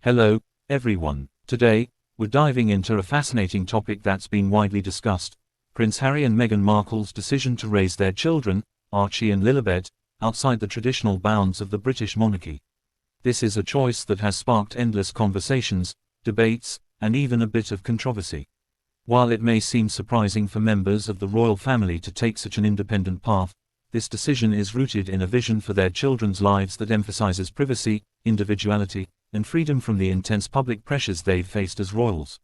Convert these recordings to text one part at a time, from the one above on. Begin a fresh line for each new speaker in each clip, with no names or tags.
Hello, everyone. Today, we're diving into a fascinating topic that's been widely discussed: Prince Harry and Meghan Markle's decision to raise their children, Archie and Lilibet, outside the traditional bounds of the British monarchy. This is a choice that has sparked endless conversations, debates, and even a bit of controversy. While it may seem surprising for members of the royal family to take such an independent path, this decision is rooted in a vision for their children's lives that emphasizes privacy, individuality, and freedom from the intense public pressures they've faced as royals.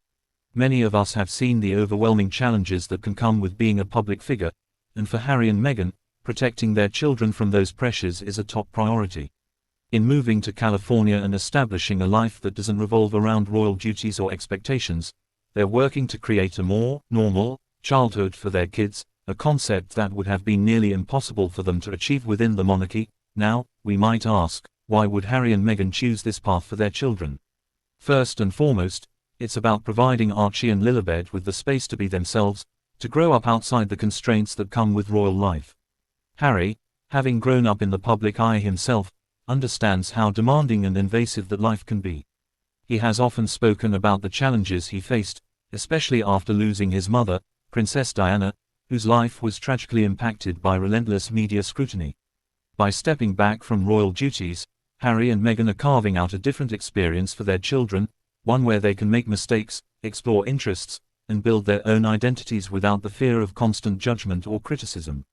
Many of us have seen the overwhelming challenges that can come with being a public figure, and for Harry and Meghan, protecting their children from those pressures is a top priority. In moving to California and establishing a life that doesn't revolve around royal duties or expectations, they're working to create a more normal childhood for their kids, a concept that would have been nearly impossible for them to achieve within the monarchy. Now, we might ask, why would Harry and Meghan choose this path for their children? First and foremost, it's about providing Archie and Lilibet with the space to be themselves, to grow up outside the constraints that come with royal life. Harry, having grown up in the public eye himself, understands how demanding and invasive that life can be. He has often spoken about the challenges he faced, especially after losing his mother, Princess Diana, whose life was tragically impacted by relentless media scrutiny. By stepping back from royal duties, Harry and Meghan are carving out a different experience for their children, one where they can make mistakes, explore interests, and build their own identities without the fear of constant judgment or criticism.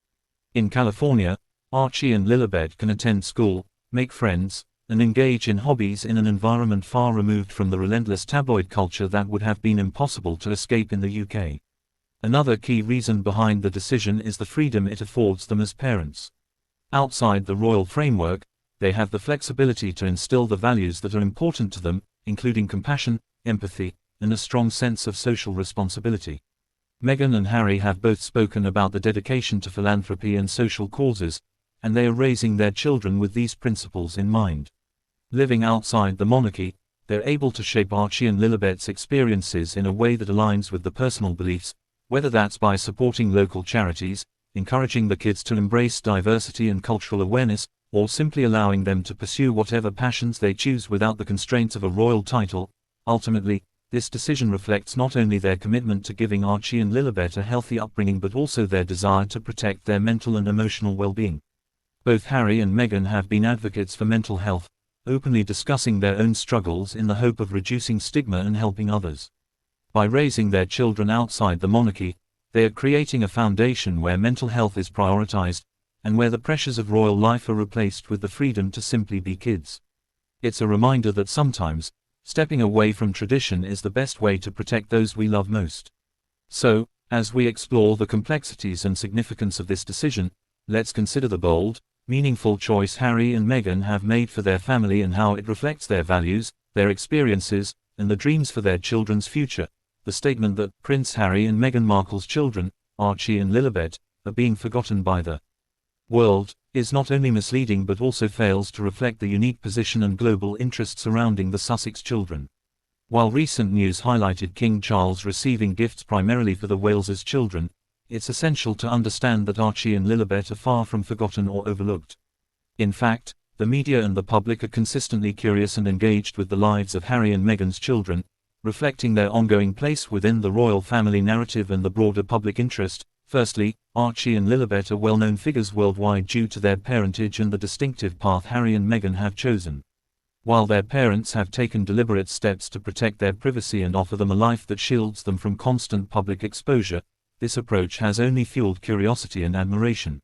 In California, Archie and Lilibet can attend school, make friends, and engage in hobbies in an environment far removed from the relentless tabloid culture that would have been impossible to escape in the UK. Another key reason behind the decision is the freedom it affords them as parents. Outside the royal framework, they have the flexibility to instill the values that are important to them, including compassion, empathy, and a strong sense of social responsibility. Meghan and Harry have both spoken about the dedication to philanthropy and social causes, and they are raising their children with these principles in mind. Living outside the monarchy, they're able to shape Archie and Lilibet's experiences in a way that aligns with the personal beliefs, whether that's by supporting local charities, encouraging the kids to embrace diversity and cultural awareness, or simply allowing them to pursue whatever passions they choose without the constraints of a royal title. Ultimately, this decision reflects not only their commitment to giving Archie and Lilibet a healthy upbringing but also their desire to protect their mental and emotional well-being. Both Harry and Meghan have been advocates for mental health, openly discussing their own struggles in the hope of reducing stigma and helping others. By raising their children outside the monarchy, they are creating a foundation where mental health is prioritized, and where the pressures of royal life are replaced with the freedom to simply be kids. It's a reminder that sometimes, stepping away from tradition is the best way to protect those we love most. So, as we explore the complexities and significance of this decision, let's consider the bold, meaningful choice Harry and Meghan have made for their family and how it reflects their values, their experiences, and the dreams for their children's future. The statement that Prince Harry and Meghan Markle's children, Archie and Lilibet, are being forgotten by the world, is not only misleading but also fails to reflect the unique position and global interest surrounding the Sussex children. While recent news highlighted King Charles receiving gifts primarily for the Wales's children, it's essential to understand that Archie and Lilibet are far from forgotten or overlooked. In fact, the media and the public are consistently curious and engaged with the lives of Harry and Meghan's children, reflecting their ongoing place within the royal family narrative and the broader public interest. Firstly, Archie and Lilibet are well-known figures worldwide due to their parentage and the distinctive path Harry and Meghan have chosen. While their parents have taken deliberate steps to protect their privacy and offer them a life that shields them from constant public exposure, this approach has only fueled curiosity and admiration.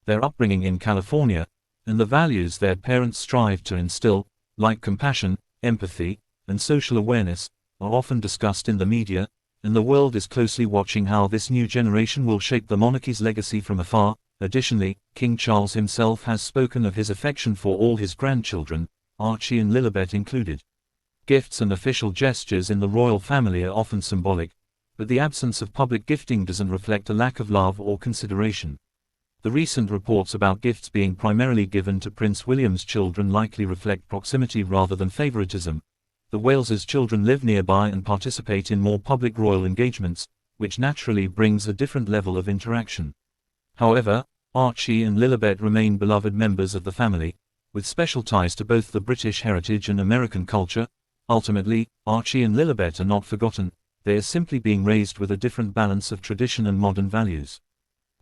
Their upbringing in California, and the values their parents strive to instill, like compassion, empathy, and social awareness, are often discussed in the media, and the world is closely watching how this new generation will shape the monarchy's legacy from afar. Additionally, King Charles himself has spoken of his affection for all his grandchildren, Archie and Lilibet included. Gifts and official gestures in the royal family are often symbolic, but the absence of public gifting doesn't reflect a lack of love or consideration. The recent reports about gifts being primarily given to Prince William's children likely reflect proximity rather than favoritism. The Wales's children live nearby and participate in more public royal engagements, which naturally brings a different level of interaction. However, Archie and Lilibet remain beloved members of the family, with special ties to both the British heritage and American culture. Ultimately, Archie and Lilibet are not forgotten, they are simply being raised with a different balance of tradition and modern values.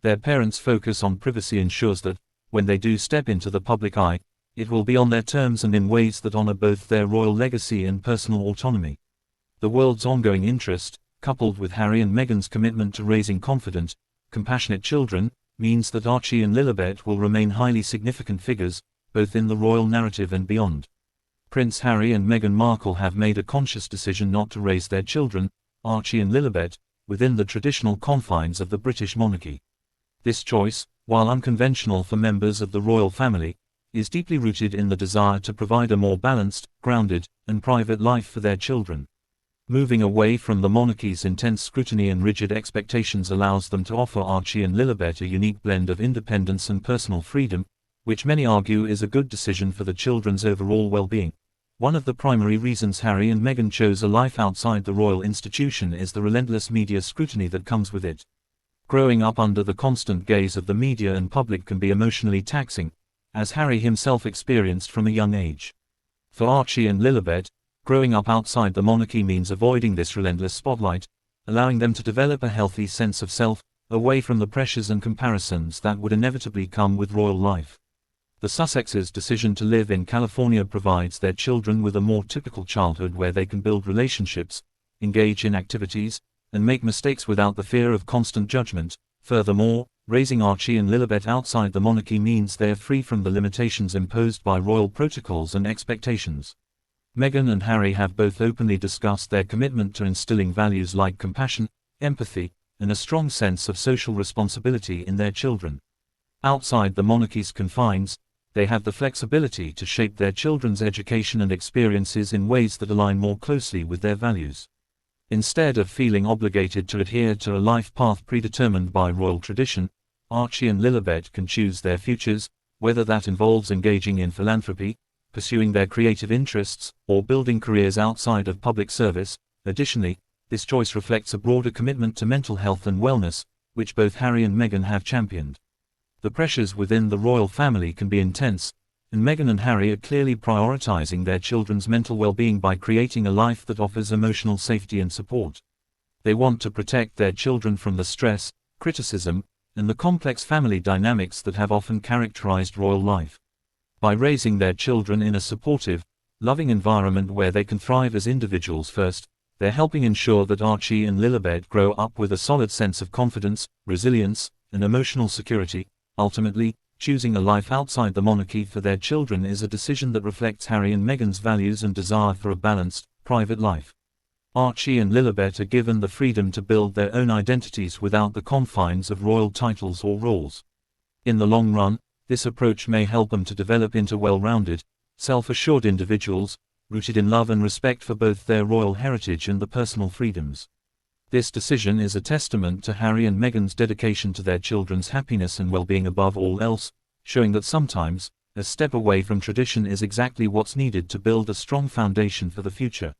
Their parents' focus on privacy ensures that, when they do step into the public eye, it will be on their terms and in ways that honor both their royal legacy and personal autonomy. The world's ongoing interest, coupled with Harry and Meghan's commitment to raising confident, compassionate children, means that Archie and Lilibet will remain highly significant figures, both in the royal narrative and beyond. Prince Harry and Meghan Markle have made a conscious decision not to raise their children, Archie and Lilibet, within the traditional confines of the British monarchy. This choice, while unconventional for members of the royal family, is deeply rooted in the desire to provide a more balanced, grounded, and private life for their children. Moving away from the monarchy's intense scrutiny and rigid expectations allows them to offer Archie and Lilibet a unique blend of independence and personal freedom, which many argue is a good decision for the children's overall well-being. One of the primary reasons Harry and Meghan chose a life outside the royal institution is the relentless media scrutiny that comes with it. Growing up under the constant gaze of the media and public can be emotionally taxing, as Harry himself experienced from a young age. For Archie and Lilibet, growing up outside the monarchy means avoiding this relentless spotlight, allowing them to develop a healthy sense of self, away from the pressures and comparisons that would inevitably come with royal life. The Sussexes' decision to live in California provides their children with a more typical childhood where they can build relationships, engage in activities, and make mistakes without the fear of constant judgment. Furthermore, raising Archie and Lilibet outside the monarchy means they are free from the limitations imposed by royal protocols and expectations. Meghan and Harry have both openly discussed their commitment to instilling values like compassion, empathy, and a strong sense of social responsibility in their children. Outside the monarchy's confines, they have the flexibility to shape their children's education and experiences in ways that align more closely with their values. Instead of feeling obligated to adhere to a life path predetermined by royal tradition, Archie and Lilibet can choose their futures, whether that involves engaging in philanthropy, pursuing their creative interests, or building careers outside of public service. Additionally, this choice reflects a broader commitment to mental health and wellness, which both Harry and Meghan have championed. The pressures within the royal family can be intense, and Meghan and Harry are clearly prioritizing their children's mental well-being by creating a life that offers emotional safety and support. They want to protect their children from the stress, criticism, and the complex family dynamics that have often characterized royal life. By raising their children in a supportive, loving environment where they can thrive as individuals first, they're helping ensure that Archie and Lilibet grow up with a solid sense of confidence, resilience, and emotional security. Ultimately, choosing a life outside the monarchy for their children is a decision that reflects Harry and Meghan's values and desire for a balanced, private life. Archie and Lilibet are given the freedom to build their own identities without the confines of royal titles or roles. In the long run, this approach may help them to develop into well-rounded, self-assured individuals, rooted in love and respect for both their royal heritage and the personal freedoms. This decision is a testament to Harry and Meghan's dedication to their children's happiness and well-being above all else, showing that sometimes, a step away from tradition is exactly what's needed to build a strong foundation for the future.